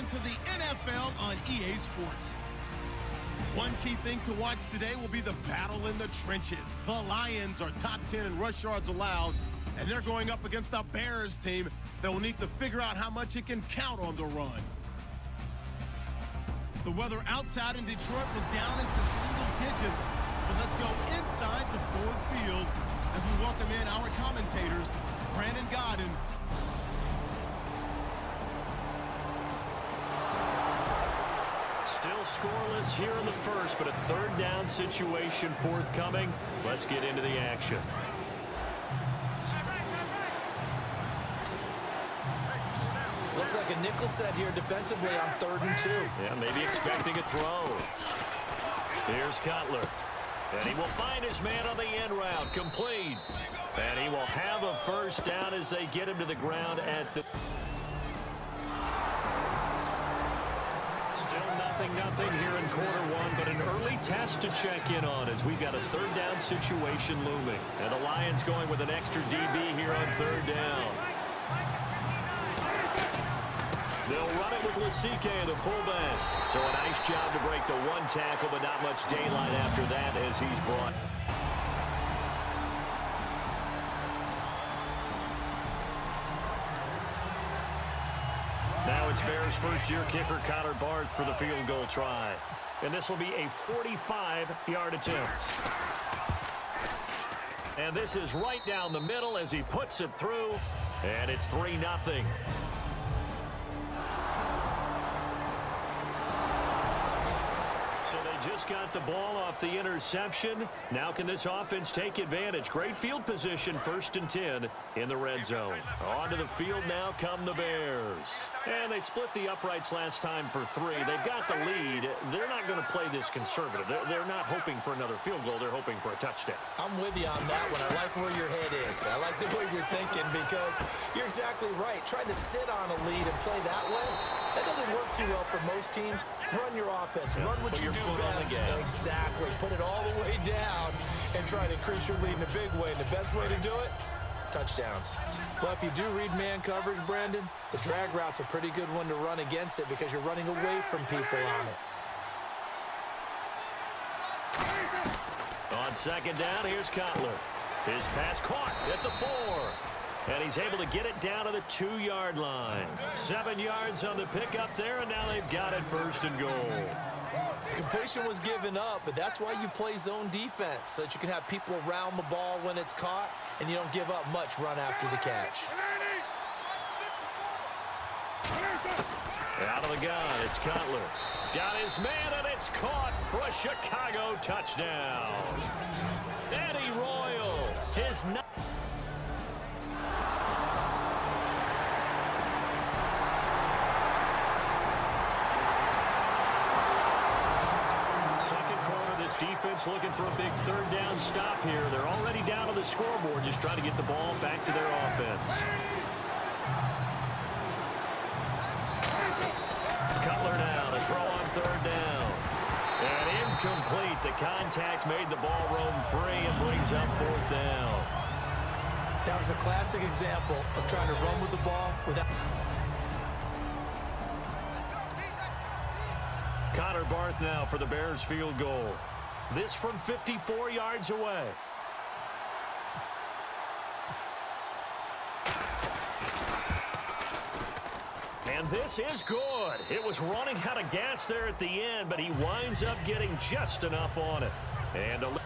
into the NFL on EA Sports. One key thing to watch today will be the battle in the trenches. The Lions are top 10 in rush yards allowed, and they're going up against a Bears team that will need to figure out how much it can count on the run. The weather outside in Detroit was down into single digits, but let's go inside to Ford Field as we welcome in our commentators, Brandon Godden. Still scoreless here in the first, but a third down situation forthcoming. Let's get into the action. Looks like a nickel set here defensively on 3rd and 2. Yeah, maybe expecting a throw. Here's Cutler. And he will find his man on the end route. Complete. And he will have a first down as they get him to the ground at the... Still nothing here in quarter one, but an early test to check in on as we've got a third down situation looming. And the Lions going with an extra DB here on 3rd down. They'll run it with Lasike, the fullback. So a nice job to break the one tackle, but not much daylight after that as he's brought. Now it's Bears first-year kicker Connor Barth for the field goal try. And this will be a 45-yard attempt. And this is right down the middle as he puts it through. And it's 3-0. Just got the ball off the interception. Now can this offense take advantage? Great field position, 1st and 10 in the red zone. Onto the field now come the Bears. And they split the uprights last time for 3. They've got the lead. They're not going to play this conservative. They're not hoping for another field goal. They're hoping for a touchdown. I'm with you on that one. I like where your head is. I like the way you're thinking because you're exactly right. Trying to sit on a lead and play that way, that doesn't work too well for most teams. Run your offense. Run what you do best. Exactly. Put it all the way down and try to increase your lead in a big way. And the best way to do it, touchdowns. Well, if you do read man coverage, Brandon, the drag route's a pretty good one to run against it because you're running away from people on it. On 2nd down, here's Cutler. His pass caught at the 4. And he's able to get it down to the 2-yard line. 7 yards on the pickup there, and now they've got it 1st and goal. Completion was given up, but that's why you play zone defense, so that you can have people around the ball when it's caught, and you don't give up much run after the catch. Out of the gun, it's Cutler. Got his man, and it's caught for a Chicago touchdown. Eddie Royal, his... Defense looking for a big 3rd down stop here. They're already down on the scoreboard, just trying to get the ball back to their offense. Cutler now to throw on 3rd down. And incomplete. The contact made the ball roam free and brings up 4th down. That was a classic example of trying to run with the ball without... Connor Barth now for the Bears field goal. This from 54 yards away. And this is good. It was running out of gas there at the end, but he winds up getting just enough on it. And coming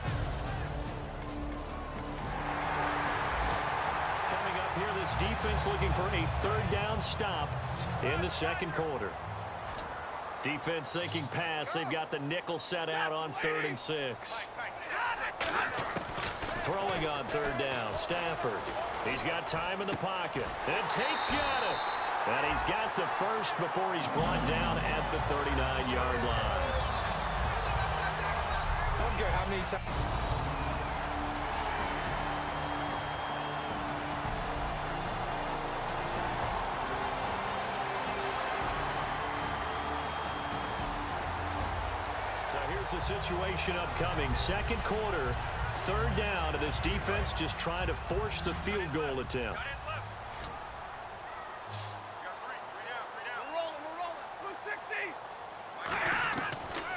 up here, this defense looking for a 3rd down stop in the 2nd quarter. Defense thinking pass. They've got the nickel set out on 3rd and 6. Throwing on 3rd down. Stafford. He's got time in the pocket. And Tate's got it. And he's got the first before he's brought down at the 39-yard line. I don't care how many times... The situation upcoming. 2nd quarter, 3rd down, and this defense just trying to force the field goal attempt.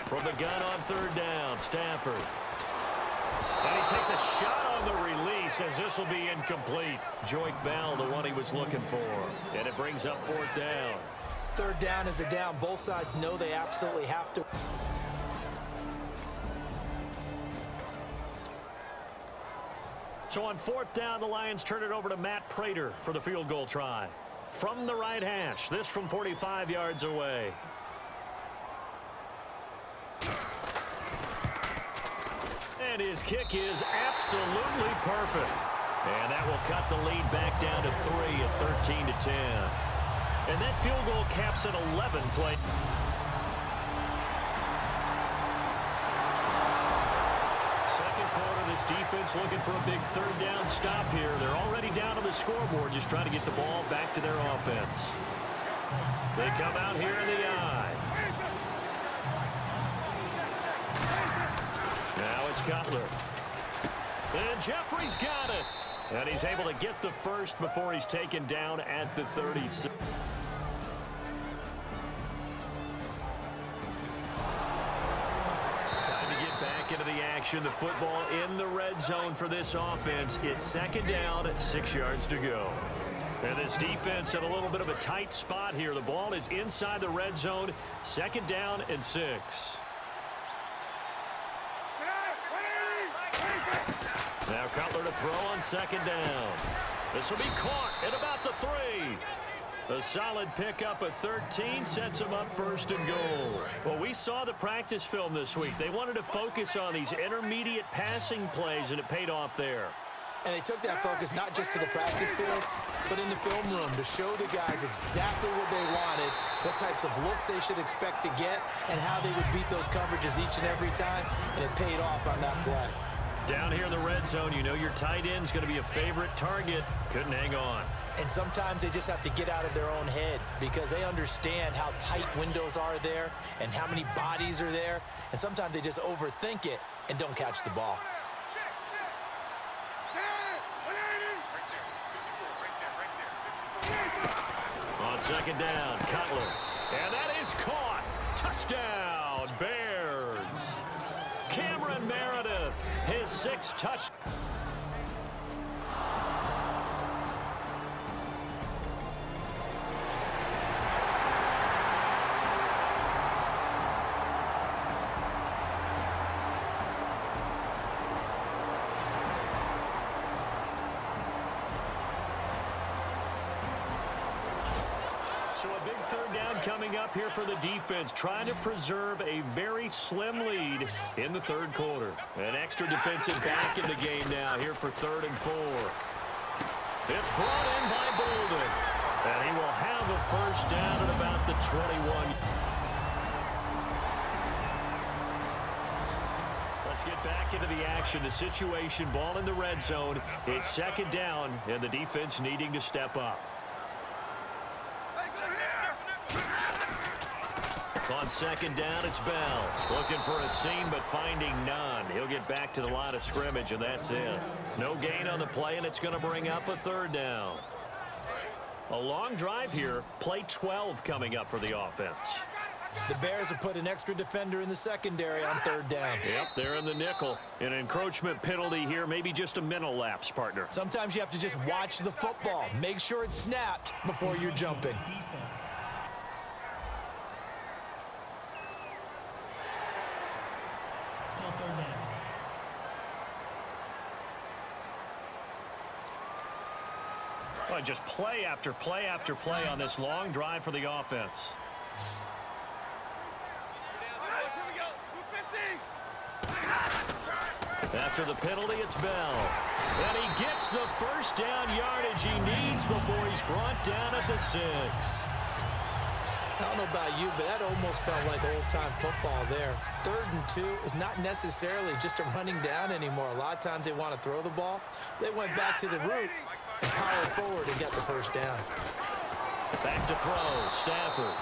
From the gun on third down, Stafford. And he takes a shot on the release as this will be incomplete. Joik Bell, the one he was looking for. And it brings up fourth down. Third down is a down. Both sides know they absolutely have to. So on fourth down, the Lions turn it over to Matt Prater for the field goal try. From the right hash, this from 45 yards away. And his kick is absolutely perfect. And that will cut the lead back down to 3 at 13-10. And that field goal caps at 11 play. Second quarter, this defense looking for a big third down stop here. They're already down on the scoreboard, just trying to get the ball back to their offense. They come out here in the eye. Now it's Cutler. And Jeffrey's got it. And he's able to get the first before he's taken down at the 36. Time to get back into the action. The football in the red zone for this offense. It's second down, 6 yards to go. And this defense in a little bit of a tight spot here. The ball is inside the red zone. Second down and 6. Now Cutler to throw on second down. This will be caught at about the 3. A solid pickup at 13 sets him up first and goal. Well, we saw the practice film this week. They wanted to focus on these intermediate passing plays, and it paid off there. And they took that focus not just to the practice field, but in the film room to show the guys exactly what they wanted, what types of looks they should expect to get, and how they would beat those coverages each and every time, and it paid off on that play. Down here in the red zone, you know your tight end's going to be a favorite target. Couldn't hang on. And sometimes they just have to get out of their own head because they understand how tight windows are there and how many bodies are there. And sometimes they just overthink it and don't catch the ball. On second down, Cutler. And that is caught. Touchdown, Bears. Cameron Meredith, his 6th touch. So a big third down coming up here for the defense, trying to preserve a very slim lead in the third quarter. An extra defensive back in the game now here for 3rd and 4. It's brought in by Bolden. And he will have a first down at about the 21. Let's get back into the action. The situation, ball in the red zone. It's second down, and the defense needing to step up. On second down, it's Bell. Looking for a seam, but finding none. He'll get back to the line of scrimmage, and that's it. No gain on the play, and it's going to bring up a third down. A long drive here. Play 12 coming up for the offense. The Bears have put an extra defender in the secondary on third down. Yep, they're in the nickel. An encroachment penalty here, maybe just a mental lapse, partner. Sometimes you have to just watch the football. Make sure it's snapped before you're jumping. Still third down. Well, just play after play after play on this long drive for the offense. After the penalty, it's Bell. And he gets the first down yardage he needs before he's brought down at the 6. I don't know about you, but that almost felt like old-time football there. 3rd and 2 is not necessarily just a running down anymore. A lot of times they want to throw the ball. They went back to the roots and powered forward and got the first down. Back to throw, Stafford.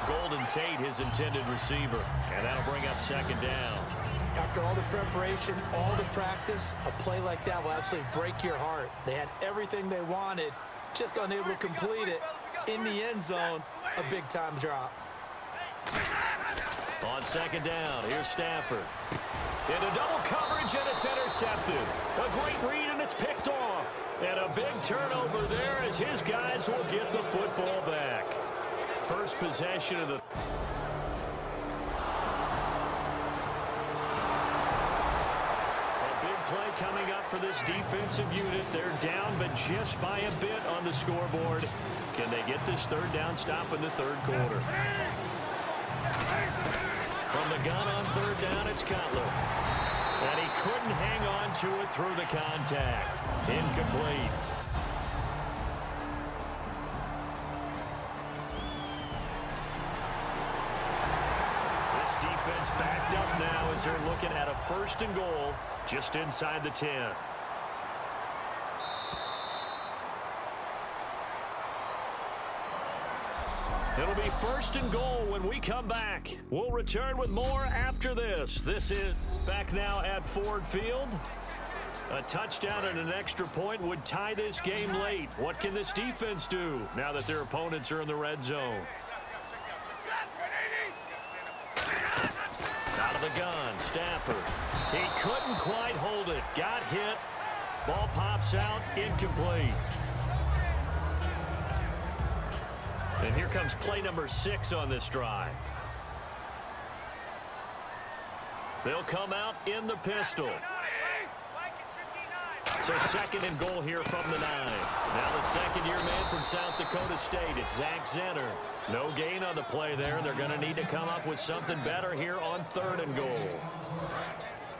Golden Tate, his intended receiver. And that'll bring up second down. After all the preparation, all the practice, a play like that will absolutely break your heart. They had everything they wanted, just unable to complete it. In the end zone, a big-time drop. On second down, here's Stafford. Into double coverage, and it's intercepted. A great read, and it's picked off. And a big turnover there as his guys will get the football back. First possession of the... Play coming up for this defensive unit. They're down, but just by a bit on the scoreboard. Can they get this third down stop in the third quarter? From the gun on third down, it's Cutler. And he couldn't hang on to it through the contact. Incomplete. Defense backed up now as they're looking at a first and goal just inside the 10. It'll be first and goal when we come back. We'll return with more after this. This is back now at Ford Field. A touchdown and an extra point would tie this game late. What can this defense do now that their opponents are in the red zone? Out of the gun, Stafford. He couldn't quite hold it. Got hit. Ball pops out, incomplete. And here comes play number 6 on this drive. They'll come out in the pistol. So second and goal here from the 9. Now the second-year man from South Dakota State. It's Zach Zenner. No gain on the play there. They're going to need to come up with something better here on third and goal.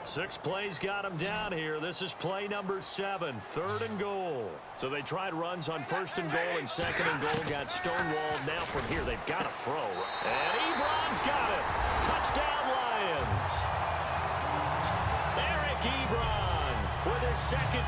6 plays got him down here. This is play number 7, third and goal. So they tried runs on first and goal and second and goal. Got stonewalled. Now from here, they've got to throw. And Ebron's got it. Touchdown, Lions. Eric Ebron with his second.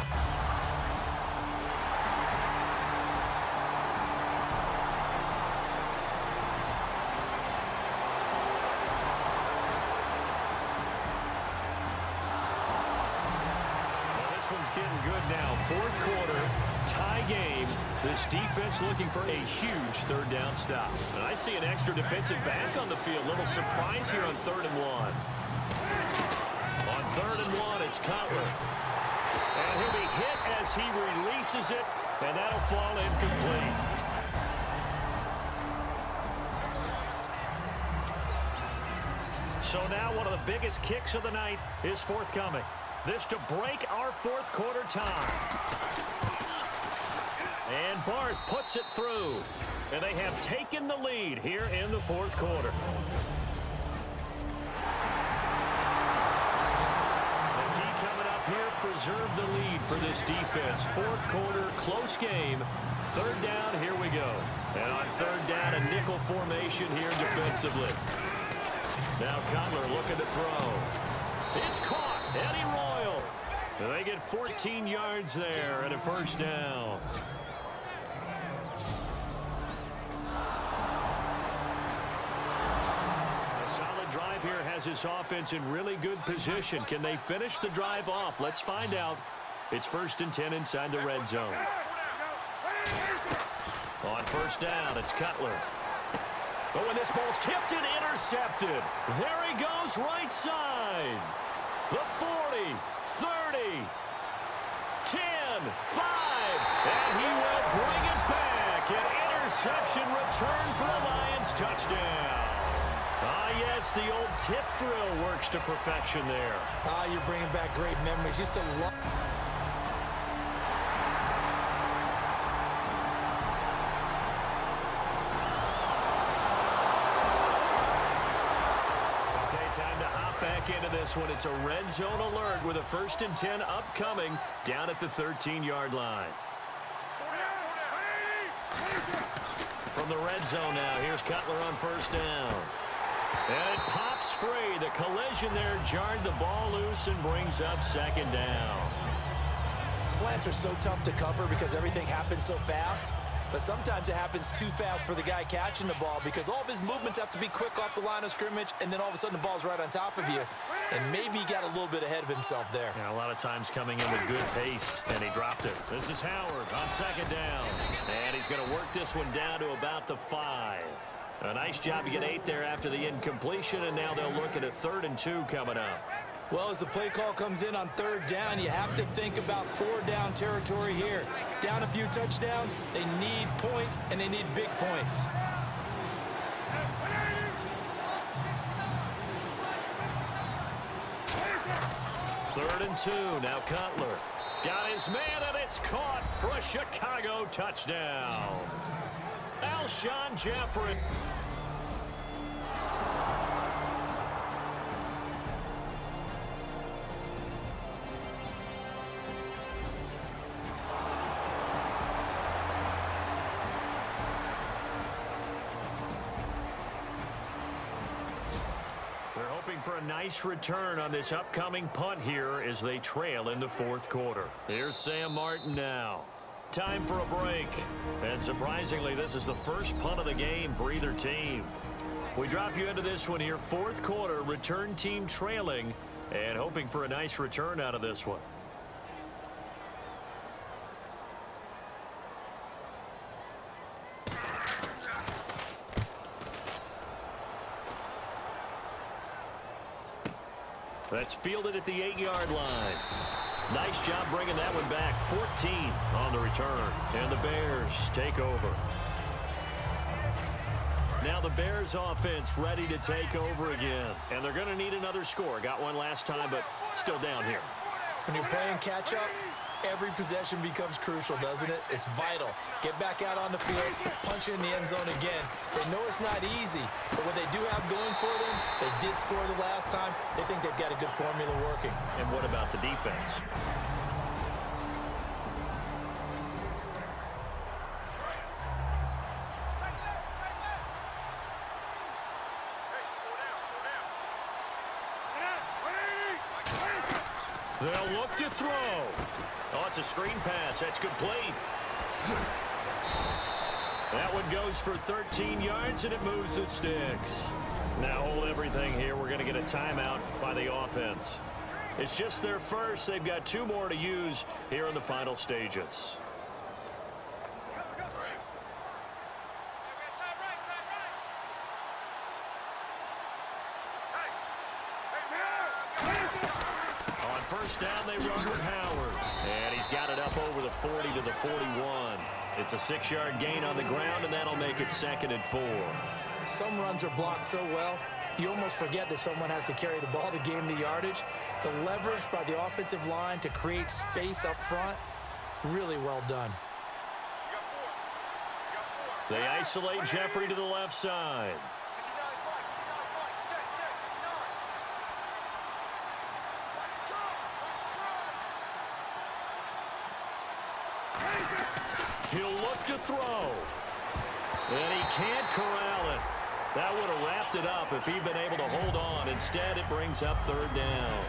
Getting good now. Fourth quarter, tie game. This defense looking for a huge third down stop. And I see an extra defensive back on the field. Little surprise here on 3rd and 1. On 3rd and 1, it's Cutler. And he'll be hit as he releases it, and that'll fall incomplete. So now one of the biggest kicks of the night is forthcoming. This to break our fourth quarter tie. And Barth puts it through. And they have taken the lead here in the fourth quarter. The key coming up here, preserve the lead for this defense. Fourth quarter, close game. Third down, here we go. And on third down, a nickel formation here defensively. Now Cutler looking to throw. It's caught. Eddie Royal. And they get 14 yards there and a first down. A solid drive here has this offense in really good position. Can they finish the drive off? Let's find out. It's 1st and 10 inside the red zone. On first down, it's Cutler. Oh, and this ball's tipped and intercepted. There he goes, right side. The 40, 30, 10, 5, and he will bring it back. An interception return for the Lions touchdown. Ah, yes, the old tip drill works to perfection there. Ah, you're bringing back great memories. Just a lot. Into this one, it's a red zone alert with a 1st and 10 upcoming down at the 13-yard line. From the red zone now, here's Cutler on first down. And it pops free. The collision there jarred the ball loose and brings up 2nd down. Slants are so tough to cover because everything happens so fast. But sometimes it happens too fast for the guy catching the ball because all of his movements have to be quick off the line of scrimmage, and then all of a sudden the ball's right on top of you. And maybe he got a little bit ahead of himself there. Yeah, a lot of times coming in with good pace, and he dropped it. This is Howard on 2nd down. And he's going to work this one down to about the 5. A nice job to get 8 there after the incompletion, and now they'll look at a 3rd and 2 coming up. Well, as the play call comes in on 3rd down, you have to think about 4-down territory here. Down a few touchdowns, they need points, and they need big points. Third and 2, now Cutler. Got his man, and it's caught for a Chicago touchdown. Alshon Jeffrey. They're hoping for a nice return on this upcoming punt here as they trail in the 4th quarter. Here's Sam Martin now. Time for a break. And surprisingly, this is the first punt of the game for either team. We drop you into this one here. 4th quarter, return team trailing and hoping for a nice return out of this one. That's fielded at the 8-yard line. Nice job bringing that one back. 14 on the return. And the Bears take over. Now the Bears offense ready to take over again. And they're going to need another score. Got one last time, but still down here. When you're playing catch-up, every possession becomes crucial, doesn't it? It's vital. Get back out on the field, punch in the end zone again. They know it's not easy, but what they do have going for them, they did score the last time. They think they've got a good formula working. And what about the defense? They'll look to throw. Oh, it's a screen pass. That's complete. That one goes for 13 yards, and it moves the sticks. Now hold everything here. We're going to get a timeout by the offense. It's just their first. They've got 2 more to use here in the final stages. First down, they run with Howard. And he's got it up over the 40 to the 41. It's a 6-yard gain on the ground, and that'll make it 2nd and 4. Some runs are blocked so well, you almost forget that someone has to carry the ball to gain the yardage. The leverage by the offensive line to create space up front, really well done. They isolate Jeffrey to the left side. He'll look to throw. And he can't corral it. That would have wrapped it up if he'd been able to hold on. Instead, it brings up 3rd down.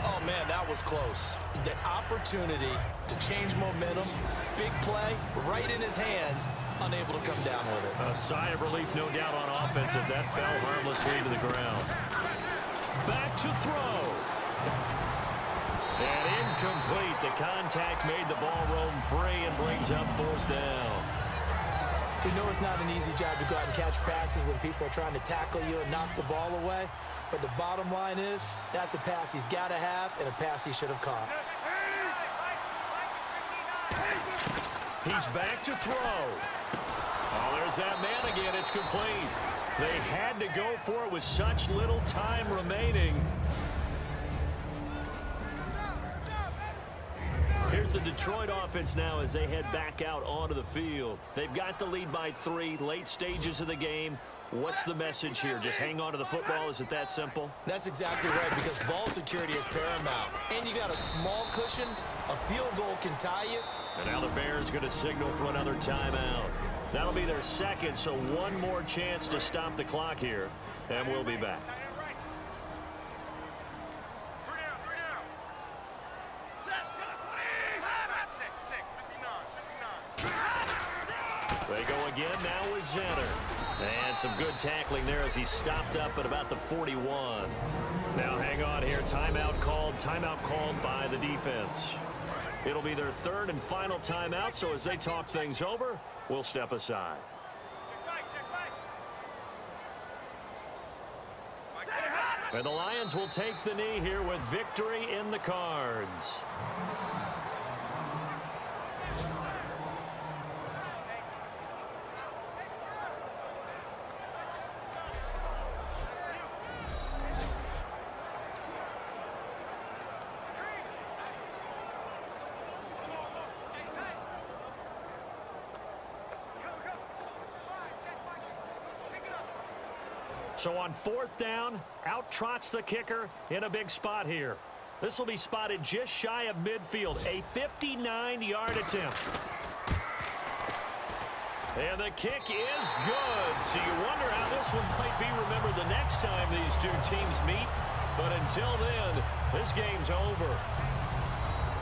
Oh, man, that was close. The opportunity to change momentum, big play, right in his hands, unable to come down with it. A sigh of relief, no doubt, on offense if that fell harmlessly to the ground. Back to throw. And incomplete. The contact made the ball roam free and brings up 4th down. We know it's not an easy job to go out and catch passes when people are trying to tackle you and knock the ball away. But the bottom line is, that's a pass he's got to have and a pass he should have caught. He's back to throw. Oh, there's that man again. It's complete. They had to go for it with such little time remaining. Here's the Detroit offense now as they head back out onto the field. They've got the lead by 3, late stages of the game. What's the message here? Just hang on to the football? Is it that simple? That's exactly right, because ball security is paramount. And you got a small cushion. A field goal can tie you. And now the Bears going to signal for another timeout. That'll be their 2nd, so one more chance to stop the clock here. And we'll be back. They go again now with Zenner. And some good tackling there as he stopped up at about the 41. Now hang on here. Timeout called by the defense. It'll be their 3rd and final timeout, so as they talk things over, we'll step aside. And the Lions will take the knee here with victory in the cards. So on 4th down, out trots the kicker in a big spot here. This will be spotted just shy of midfield, a 59-yard attempt. And the kick is good. So you wonder how this one might be remembered the next time these two teams meet. But until then, this game's over.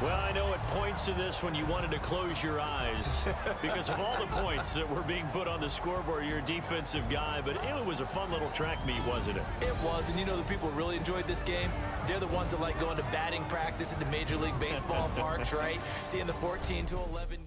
Well, I know at points in this one you wanted to close your eyes because of all the points that were being put on the scoreboard. You're a defensive guy, but it was a fun little track meet, wasn't it? It was, and you know the people who really enjoyed this game? They're the ones that like going to batting practice into Major League Baseball parks, right? Seeing the 14-11